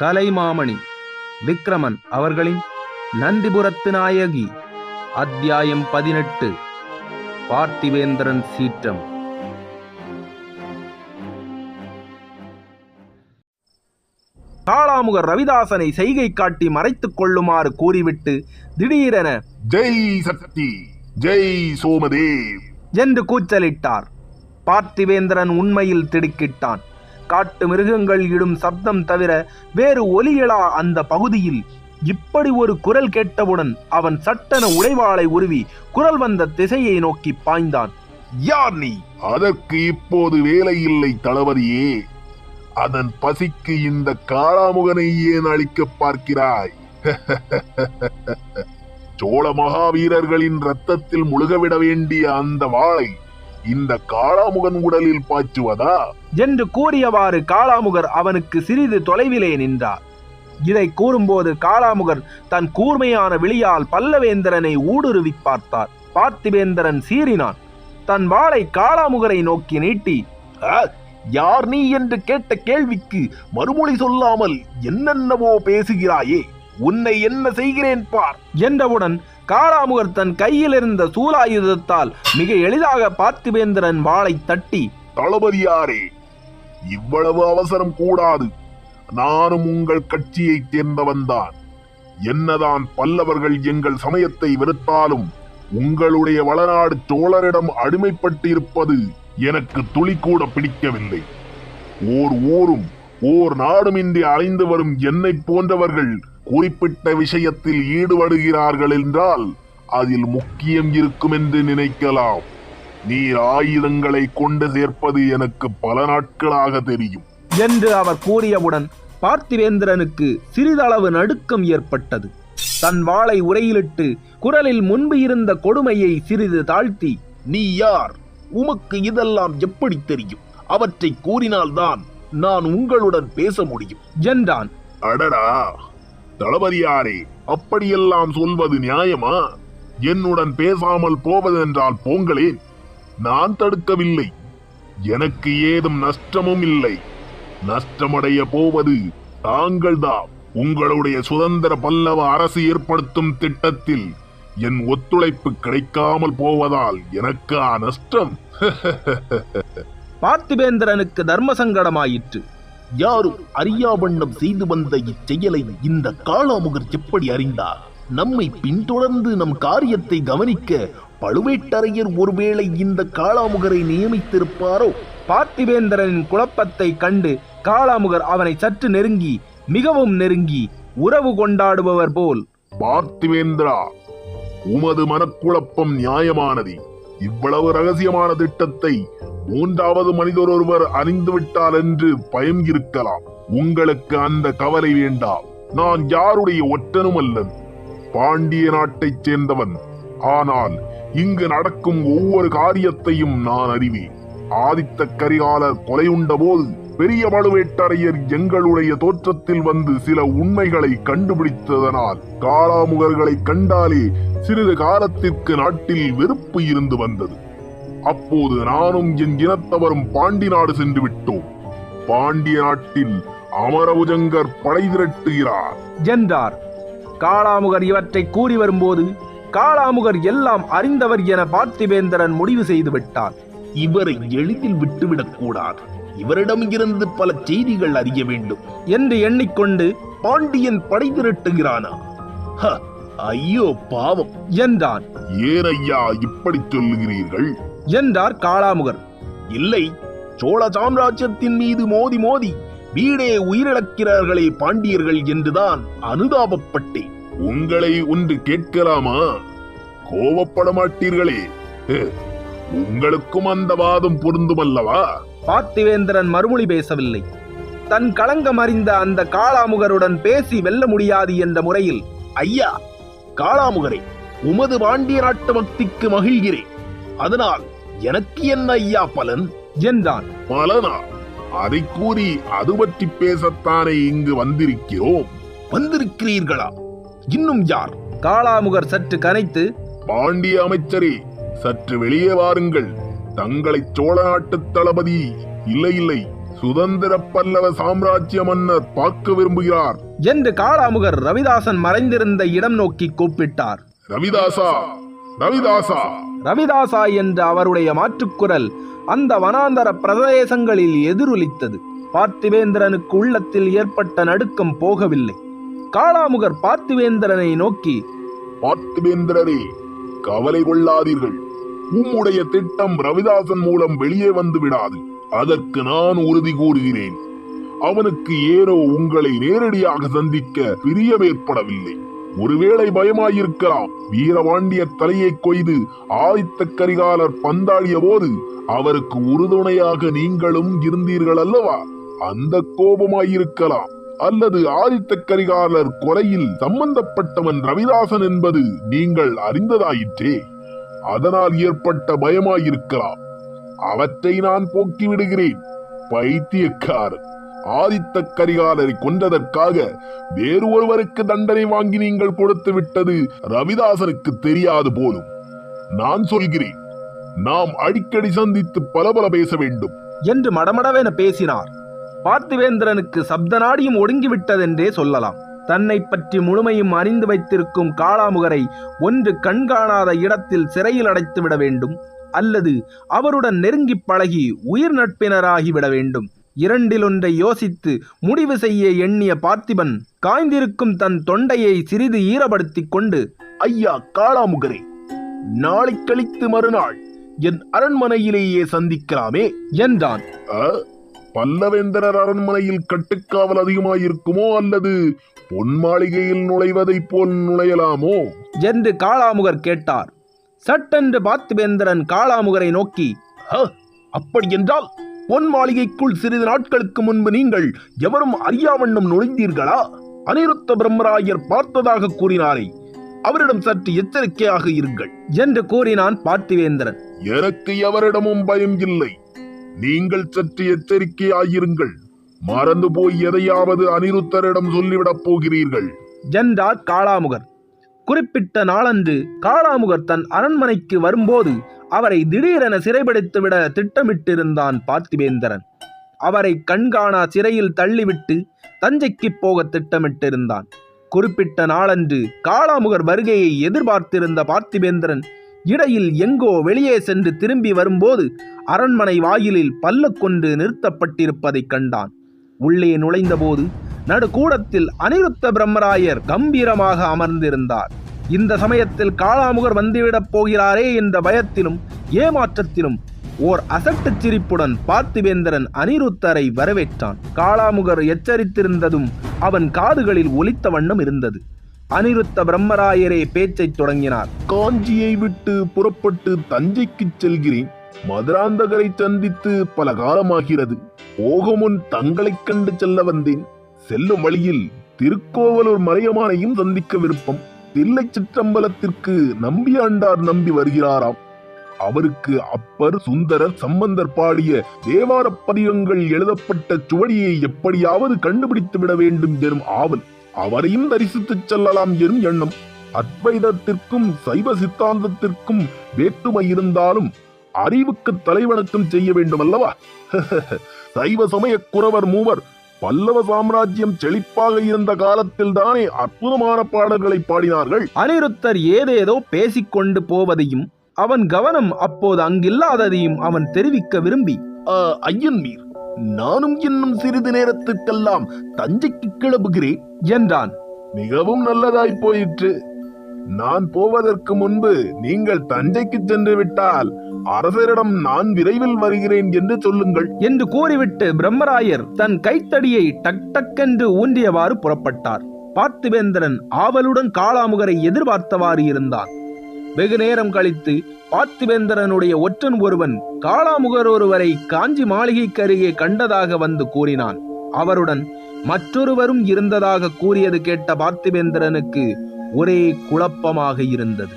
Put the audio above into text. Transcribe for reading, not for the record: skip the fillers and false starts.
கலைமாமணி விக்ரமன் அவர்களின் நந்திபுரத்து நாயகி அத்தியாயம் 18 பார்த்திவேந்திரன் சீற்றம். காளாமுகர் ரவிதாசனை செய்கை காட்டி மறைத்துக் கொள்ளுமாறு கூறிவிட்டு திடீரென ஜெய் சக்தி, ஜெய் சோமதேவ் என்று கூச்சலிட்டார். பார்த்திவேந்திரன் உண்மையில் திடுக்கிட்டான். காட்டு மிருகங்கள் இடும் சப்தம் தவிர வேறு ஒலியலா அந்த பகுதியில். இப்படி ஒரு குரல் கேட்டவுடன் அவன் சட்டென உடைவாளை உருவி குரல் வந்த திசையை நோக்கி பாய்ந்தான். யார் நீ? அதற்கு இப்போது வேலை இல்லை தளபதியே. அதன் பசிக்கு இந்த காளாமுகனை ஏன் அழிக்க பார்க்கிறாய்? சோழ மகாவீரர்களின் ரத்தத்தில் முழுகவிட வேண்டிய அந்த வாளை இந்த காளாமுகன் உடலில் பாய்ச்சுவதா என்று கூறியவாறு காளாமுகர் அவனுக்கு சிறிது தொலைவிலே நின்றார். இதை கூறும்போது காளாமுகர் தன் கூர்மையான விழியால் பல்லவேந்திரனை ஊடுருவி பார்த்தார். பார்த்திவேந்திரன் சீறினான். தன் வாளை காளாமுகரை நோக்கி நீட்டி, யார் நீ என்று கேட்ட கேள்விக்கு மறுமொழி சொல்லாமல் என்னென்னவோ பேசுகிறாயே, உன்னை என்ன செய்கிறேன் பார் என்றவுடன் காளாமுகர் தன் கையில் இருந்த சூலாயுதத்தால் மிக எளிதாக பார்த்திவேந்திரன் வாளை தட்டி, தளபதியாரே, இவ்வளவு அவசரம் கூடாது. நானும் உங்கள் கட்சியைச் சேர்ந்தவன்தான். என்னதான் பல்லவர்கள் எங்கள் சமயத்தை வெறுத்தாலும் உங்களுடைய வளநாடு சோழரிடம் அடிமைப்பட்டிருப்பது எனக்கு துளி கூட பிடிக்கவில்லை. ஓர் ஊரும் ஓர் நாடுமின்றி அலைந்து வரும் என்னை போன்றவர்கள் குறிப்பிட்ட விஷயத்தில் ஈடுபடுகிறார்கள் என்றால் அதில் முக்கியம் இருக்கும் என்று நினைக்கலாம். நீர் ஆயுதங்களை கொண்டு சேர்ப்பது எனக்கு பல நாட்களாக தெரியும் என்று அவர் கூறியவுடன் பார்த்திவேந்திரனுக்கு சிறிதளவு நடுக்கம் ஏற்பட்டது. தன் வாளை உரையிலிட்டு குரலில் முன்பு இருந்த கொடுமையை சிறிது தாழ்த்தி, நீ யார்? உமக்கு இதெல்லாம் எப்படி தெரியும்? அவற்றை கூறினால்தான் நான் உங்களுடன் பேச முடியும் என்றான். அடடா தளபதியாரே, அப்படியெல்லாம் சொல்வது நியாயமா? என்னுடன் பேசாமல் போவதென்றால் போங்களேன், நான் தடுக்கவில்லை. எனக்கு ஏதும் நஷ்டமும் இல்லை. நஷ்டமடைய போவது தாங்கள்தான். உங்களுடைய சுதந்திர பல்லவ அரசு ஏற்படுத்தும் திட்டத்தில் என் ஒத்துழைப்பு கிடைக்காமல் போவதால் எனக்கு நஷ்டம். பார்த்திவேந்திரனுக்கு தர்ம சங்கடமாயிற்று. யாரும் அறியாவண்ணம் செய்து வந்த இச்செயலை இந்த காளாமுகர் எப்படி அறிந்தார்? நம்மை பின்தொடர்ந்து நம் காரியத்தை கவனிக்க பழுவேட்டரையர் ஒருவேளை இந்த காளாமுகரை நியமித்திருப்பாரோ? பார்த்திவேந்திரனின் குழப்பத்தை கண்டு காளாமுகர் அவனை சற்று நெருங்கி, மிகவும் நெருங்கி உறவு கொண்டாடுபவர் போல், பார்த்திவேந்திரா, உமது மனக்குழப்பம் நியாயமானது. இவ்வளவு ரகசியமான திட்டத்தை மூன்றாவது மனிதர் ஒருவர் அறிந்துவிட்டார் என்று பயம் இருக்கலாம். உங்களுக்கு அந்த கவலை வேண்டாம். நான் யாருடைய ஒற்றனும் அல்லன். பாண்டிய நாட்டைச் சேர்ந்தவன். ஆனால் இங்கு நடக்கும் ஒவ்வொரு காரியத்தையும் நான் அறிவேன். ஆதித்த கரிகாலர் கொலையுண்ட போது பெரிய பழுவேட்டரையர் எங்களுடைய தோற்றத்தில் வந்து சில உண்மைகளை கண்டுபிடித்ததனால் காளாமுகர்களை கண்டாலே சிறிது காலத்திற்கு நாட்டில் வெறுப்பு இருந்து வந்தது. அப்போது நானும் என் இனத்தவரும் பாண்டி நாடு சென்று விட்டோம். பாண்டிய நாட்டில் அமரபுஜங்கர் படை திரட்டுகிறார் என்றார். காளாமுகர் இவற்றை கூறி வரும்போது காளாமுகர் எல்லாம் அறிந்தவர் என பார்த்திவேந்திரன் முடிவு செய்து விட்டார். இவரை எளிதில் விட்டுவிடக் கூடாது. இவரிடம் இருந்து பல செய்திகள் அறிய வேண்டும் என்று எண்ணிக்கொண்டு, பாண்டியன் படை திரட்டுகிறானா? ஐயோ பாவம் என்றான். ஏன் ஐயா இப்படி சொல்லுகிறீர்கள் என்றார் காளாமுகர். இல்லை, சோழ சாம்ராஜ்யத்தின் மீது மோதி மோதி வீடே உயிரிழக்கிறார்களே பாண்டியர்கள் என்றுதான் அனுதாபப்பட்டேன். உங்களை ஒன்று கேட்கலாமா? கோபப்பட மாட்டீர்களே? உங்களுக்கும் அந்த வாதம் பொருந்துமல்லவா? பார்த்திவேந்திரன் மறுமொழி பேசவில்லை. தன் களங்கம் அறிந்த அந்த காளாமுகருடன் பேசி வெல்ல முடியாது என்ற முறையில், ஐயா காளாமுகரே, உமது பாண்டிய நாட்டு பக்திக்கு மகிழ்கிறேன். அதனால் எனக்கு என்ன ஐயா பலன் என்றான். பலனா? அதை கூறி அது பற்றி பேசத்தானே இங்கு வந்திருக்கிறோம். வந்திருக்கிறீர்களா? இன்னும் யார்? காளாமுகர் சற்று கனைத்து, பாண்டிய அமைச்சரே, சற்று வெளியே வாருங்கள். தங்களை சோழ நாட்டு தளபதி, இல்லை சுதந்திர பல்லவ சாம்ராஜ்ய மன்னர் பார்க்க விரும்புகிறார் என்று காளாமுகர் ரவிதாசன் மறைந்திருந்த இடம் நோக்கி கூப்பிட்டார். ரவிதாசா, ரவிதாசா! ரவிதாசா என்ற அவருடைய மாற்றுக்குரல் அந்த வனாந்தர பிரதேசங்களில் எதிரொலித்தது. பார்த்திவேந்திரனுக்கு உள்ளத்தில் ஏற்பட்ட நடுக்கம் போகவில்லை. காளாமுகர் பார்த்திவேந்திரனை நோக்கி, பார்த்திவேந்திரரே, கவலை கொள்ளாதீர்கள். உம்முடைய திட்டம் ரவிதாசன் மூலம் வெளியே வந்து விடாது. அதற்கு நான் உறுதி கூறுகிறேன். அவனுக்கு ஏனோ உங்களை நேரடியாக சந்திக்க பிரியம் ஏற்படவில்லை. ஒருவேளை பயமாயிருக்கலாம். வீரபாண்டிய தலையை கொய்து ஆதித்த கரிகாலர் பந்தாடிய போது அவருக்கு உறுதுணையாக நீங்களும் இருந்தீர்கள் அல்லவா? அந்த கோபமாயிருக்கலாம். அல்லது ஆதித்த கரிகாலர் கொலையில் சம்பந்தப்பட்டவன் ரவிதாசன் என்பது நீங்கள் அறிந்ததாயிற்றே, அதனால் ஏற்பட்ட பயமாயிருக்கலாம். அவற்றை நான் போக்கிவிடுகிறேன். பைத்தியக்காரர்! ஆதித்த கரிகாலரை கொன்றதற்காக வேறு ஒருவருக்கு தண்டனை வாங்கி நீங்கள் கொடுத்து விட்டது ரவிதாசனுக்கு தெரியாது போலும். நான் சொல்கிறேன், நாம் அடிக்கடி சந்தித்து பல பேச வேண்டும் என்று மடமடவென பேசினார். பார்த்திவேந்திரனுக்கு சப்த நாடியும் ஒடுங்கிவிட்டதென்றே சொல்லலாம். தன்னை பற்றி முழுமையும் அறிந்து வைத்திருக்கும் காளாமுகரை ஒன்று கண்காணாத இடத்தில் சிறையில் அடைத்துவிட வேண்டும், அல்லது அவருடன் நெருங்கி பழகி உயிர் நட்பினராகிவிட வேண்டும். இரண்டிலொன்றை யோசித்து முடிவு செய்ய எண்ணிய பார்த்திபன் காய்ந்திருக்கும் தன் தொண்டையை சிறிது ஈரப்படுத்திக் கொண்டு, ஐயா காளாமுகரே, நாளை கழித்து மறுநாள் என் அரண்மனையிலேயே சந்திக்கலாமே என்றான். பல்லவேந்திரர் அரண்மனையில் கட்டுக்காவல் அதிகமாயிருக்குமோ, அல்லது பொன் மாளிகையில் நுழைவதைப் போல் நுழையலாமோ என்று காளாமுகர் கேட்டார். சட்டென்று பார்த்திபேந்திரன் காளாமுகரை நோக்கி, அப்படி என்றால் பொன் மாளிகைக்குள் சிறிது நாட்களுக்கு முன்பு நீங்கள் எவரும் அறியாவண்ணம் நுழைந்தீர்களா? அனிருத்த பிரம்மராயர் பார்த்ததாக கூறினாரே, அவரிடம் சற்று எச்சரிக்கையாக இருங்கள் என்று கூறினான் பார்த்திவேந்திரன். எனக்கு எவரிடமும் பயம் இல்லை. நீங்கள் சற்று எச்சரிக்கையாயிருங்கள். மறந்து போய் எதையாவது அனிருத்தரிடம் சொல்லிவிடப் போகிறீர்கள் என்றார் காளாமுகர். குறிப்பிட்ட நாளன்று காளாமுகர் தன் அரண்மனைக்கு வரும்போது அவரை திடீரென சிறைபிடித்துவிட திட்டமிட்டிருந்தான் பார்த்திவேந்திரன். அவரை கண்காணா சிறையில் தள்ளிவிட்டு தஞ்சைக்கு போக திட்டமிட்டிருந்தான். குறிப்பிட்ட நாளன்று காளாமுகர் வருகையை எதிர்பார்த்திருந்த பார்த்திவேந்திரன் இடையில் எங்கோ வெளியே சென்று திரும்பி வரும்போது அரண்மனை வாயிலில் பல்லக்கொண்டு நிறுத்தப்பட்டிருப்பதைக் கண்டான். உள்ளே நுழைந்தபோது நடுக்கூடத்தில் அனிருத்த பிரம்மராயர் கம்பீரமாக அமர்ந்திருந்தார். இந்த சமயத்தில் காளாமுகர் வந்துவிடப் போகிறாரே என்ற பயத்திலும் ஏமாற்றத்திலும் ஓர் அசட்டு சிரிப்புடன் பார்த்திவேந்திரன் அனிருத்தரை வரவேற்றான். காளாமுகர் எச்சரித்திருந்ததும் அவன் காதுகளில் ஒலித்த வண்ணம் இருந்தது. அனிருத்த பிரம்மராயரே பேச்சைத் தொடங்கினார். காஞ்சியை விட்டு புறப்பட்டு தஞ்சைக்கு செல்கிறேன். மதுராந்தகரை சந்தித்து பல காலமாகிறது. போகமுன் தங்களைக் கண்டு செல்ல வந்தேன். செல்லும் வழியில் திருக்கோவலூர் மலையமானையும் சந்திக்க விருப்பம். தில்லை சிற்றம்பலத்திற்கு நம்பியாண்டார் நம்பி வருகிறாராம். அவருக்கு அப்பர், சுந்தரர், சம்பந்தர் பாடிய தேவார பதிகங்கள் எழுதப்பட்ட சுவடியை எப்படியாவது கண்டுபிடித்து விட வேண்டும் எனும் ஆவல். அவரையும் தரிசித்துச் செல்லலாம் எனும் எண்ணம். அத்வைதத்திற்கும் சைவ சித்தாந்தத்திற்கும் வேற்றுமை இருந்தாலும் அறிவுக்கு தலைவணக்கம் செய்ய வேண்டும் அல்லவா? சைவ சமய குறவர் மூவர் பல்லவ சாம்ராஜ்யம் செழிப்பாக இருந்த காலத்தில் தானே அற்புதமான பாடல்களை பாடினார்கள். அனிருத்தர் ஏதேதோ பேசிக்கொண்டு போவதையும் அவன் கவனம் அப்போது அங்கில்லாததையும் அவன் தெரிவிக்க விரும்பி, ஐயன்மீர், நானும் இன்னும் சிறிது நேரத்திற்கெல்லாம் தஞ்சைக்கு கிளம்புகிறேன் என்றான். மிகவும் நல்லதாய் போயிற்று. நான் போவதற்கு முன்பு நீங்கள் தஞ்சைக்கு சென்று விட்டால் அரசரிடம் நான் விரைவில் வருகிறேன் என்று சொல்லுங்கள் என்று கூறிவிட்டு பிரம்மராயர் தன் கைத்தடியை டக் டக்கென்று ஊன்றியவாறு புறப்பட்டார். பார்த்திவேந்திரன் ஆவலுடன் காளாமுகரை எதிர்பார்த்தவாறு இருந்தான். வெகு நேரம் கழித்து பார்த்திவேந்திரனுடைய ஒற்றன் ஒருவன் காளாமுகர் ஒருவரை காஞ்சி மாளிகைக்கு அருகே கண்டதாக வந்து கூறினான். அவருடன் மற்றொருவரும் இருந்ததாக கூறியது கேட்ட பார்த்திவேந்திரனுக்கு ஒரே குழப்பமாக இருந்தது.